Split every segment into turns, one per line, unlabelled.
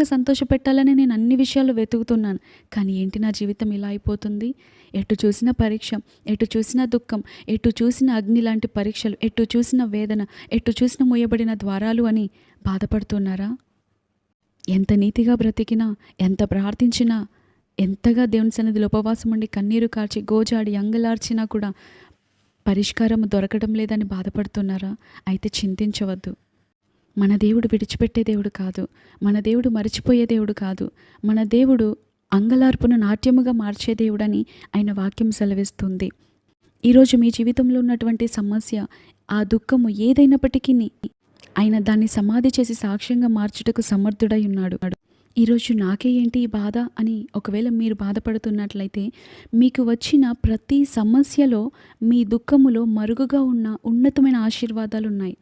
సంతోషపెట్టాలని నేను అన్ని విషయాలు వెతుకుతున్నాను. కానీ ఏంటి నా జీవితం ఇలా అయిపోతుంది? ఎటు చూసినా పరీక్ష, ఎటు చూసినా దుఃఖం, ఎటు చూసినా అగ్ని లాంటి పరీక్షలు, ఎటు చూసినా వేదన, ఎటు చూసినా మూయబడిన ద్వారాలు అని బాధపడుతున్నారా? ఎంత నీతిగా బ్రతికినా, ఎంత ప్రార్థించినా, ఎంతగా దేవుని సన్నిధిలో ఉపవాసం ఉండి కన్నీరు కార్చి గోజాడి అంగలార్చినా కూడా పరిష్కారం దొరకడం లేదని బాధపడుతున్నారా? అయితే చింతించవద్దు. మన దేవుడు విడిచిపెట్టే దేవుడు కాదు. మన దేవుడు మరిచిపోయే దేవుడు కాదు. మన దేవుడు అంగలార్పును నాట్యముగా మార్చే దేవుడని ఆయన వాక్యం సెలవిస్తుంది. ఈరోజు మీ జీవితంలో ఉన్నటువంటి సమస్య, ఆ దుఃఖము ఏదైనప్పటికీ ఆయన దాన్ని సమాధి చేసి సాక్ష్యంగా మార్చుటకు సమర్థుడై ఉన్నాడు. ఈరోజు నాకే ఏంటి ఈ బాధ అని ఒకవేళ మీరు బాధపడుతున్నట్లయితే, మీకు వచ్చిన ప్రతి సమస్యలో, మీ దుఃఖములో మరుగుగా ఉన్న ఉన్నతమైన ఆశీర్వాదాలు ఉన్నాయి.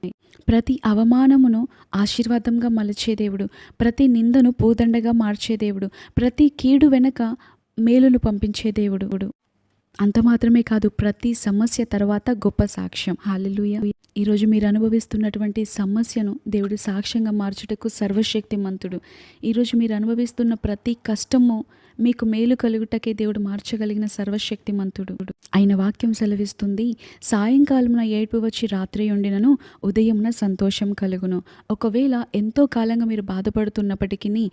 ప్రతి అవమానమును ఆశీర్వాదంగా మలచే దేవుడు, ప్రతి నిందను పూదండగా మార్చే దేవుడు, ప్రతి కీడు వెనక మేలును పంపించే దేవుడు. అంత మాత్రమే కాదు, ప్రతి సమస్య తర్వాత గొప్ప సాక్ష్యం. హల్లెలూయా. ఈరోజు మీరు అనుభవిస్తున్నటువంటి సమస్యను దేవుడు సాక్ష్యంగా మార్చుటకు సర్వశక్తిమంతుడు. ఈరోజు మీరు అనుభవిస్తున్న ప్రతి కష్టము మీకు మేలు కలుగుటకే దేవుడు మార్చగలిగిన సర్వశక్తిమంతుడు. ఆయన వాక్యం సెలవిస్తుంది, సాయంకాలమున ఏడుపు వచ్చి రాత్రి ఉండినను ఉదయమున సంతోషం కలుగును. ఒకవేళ ఎంతో కాలంగా మీరు బాధపడుతున్నప్పటికీ,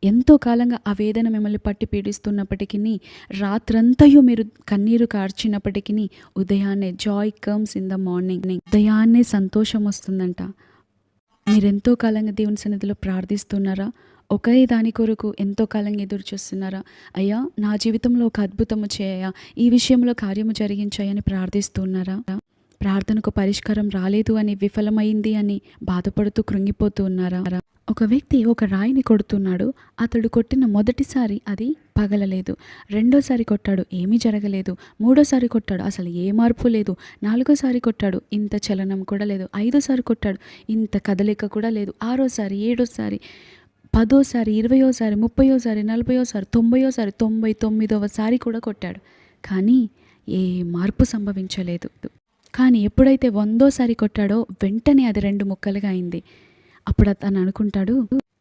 ఎంతో కాలంగా ఆ వేదన మిమ్మల్ని పట్టి పీడిస్తున్నప్పటికీ, రాత్రంతయు మీరు కన్నీరు కార్చినప్పటికీ, ఉదయాన్నే Joy comes in the morning. ఉదయాన్నే సంతోషం వస్తుందంట. మీరెంతో కాలంగా దేవుని సన్నిధిలో ప్రార్థిస్తున్నారా? ఒకే దాని కొరకు ఎంతో కాలంగా ఎదురు చూస్తున్నారా? అయ్యా, నా జీవితంలో ఒక అద్భుతము చేయ, ఈ విషయంలో కార్యము జరిగించాయని ప్రార్థిస్తున్నారా? ప్రార్థనకు పరిష్కారం రాలేదు అని, విఫలమైంది అని బాధపడుతూ కృంగిపోతూ ఉన్నారా? ఒక వ్యక్తి ఒక రాయిని కొడుతున్నాడు. అతడు కొట్టిన మొదటిసారి అది పగలలేదు. రెండోసారి కొట్టాడు, ఏమీ జరగలేదు. మూడోసారి కొట్టాడు, అసలు ఏ మార్పు లేదు. నాలుగోసారి కొట్టాడు, ఇంత చలనం కూడా లేదు. ఐదోసారి కొట్టాడు, ఇంత కదలిక కూడా లేదు. ఆరోసారి, ఏడోసారి, 10ఓసారి, 20ఓసారి, 30ఓసారి, 40ఓసారి, 90ఓసారి, 99వ కూడా కొట్టాడు. కానీ ఏ మార్పు సంభవించలేదు. కానీ ఎప్పుడైతే 100ఓసారి కొట్టాడో వెంటనే అది 2 ముక్కలుగా అయింది. అప్పుడు అతను అనుకుంటాడు,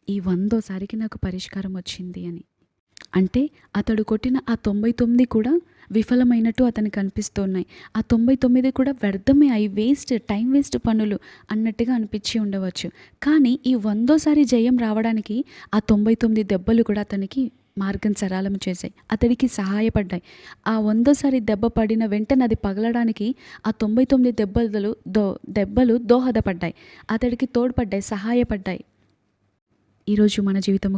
ఈ 100ఓసారికి నాకు పరిష్కారం వచ్చింది అని. అంటే అతడు కొట్టిన ఆ 99 కూడా విఫలమైనట్టు అతనికి అనిపిస్తున్నాయి. ఆ 99 కూడా వ్యర్థమే, అవి టైం వేస్ట్ పనులు అన్నట్టుగా అనిపించి ఉండవచ్చు. కానీ ఈ 100ఓసారి జయం రావడానికి ఆ 99 దెబ్బలు కూడా అతనికి మార్గం సరళం చేశాయి, అతడికి సహాయపడ్డాయి. ఆ 100ఓసారి దెబ్బ పడిన వెంటనే అది పగలడానికి ఆ 99 దెబ్బలు దోహదపడ్డాయి, అతడికి తోడ్పడ్డాయి, సహాయపడ్డాయి. ఈరోజు మన జీవితము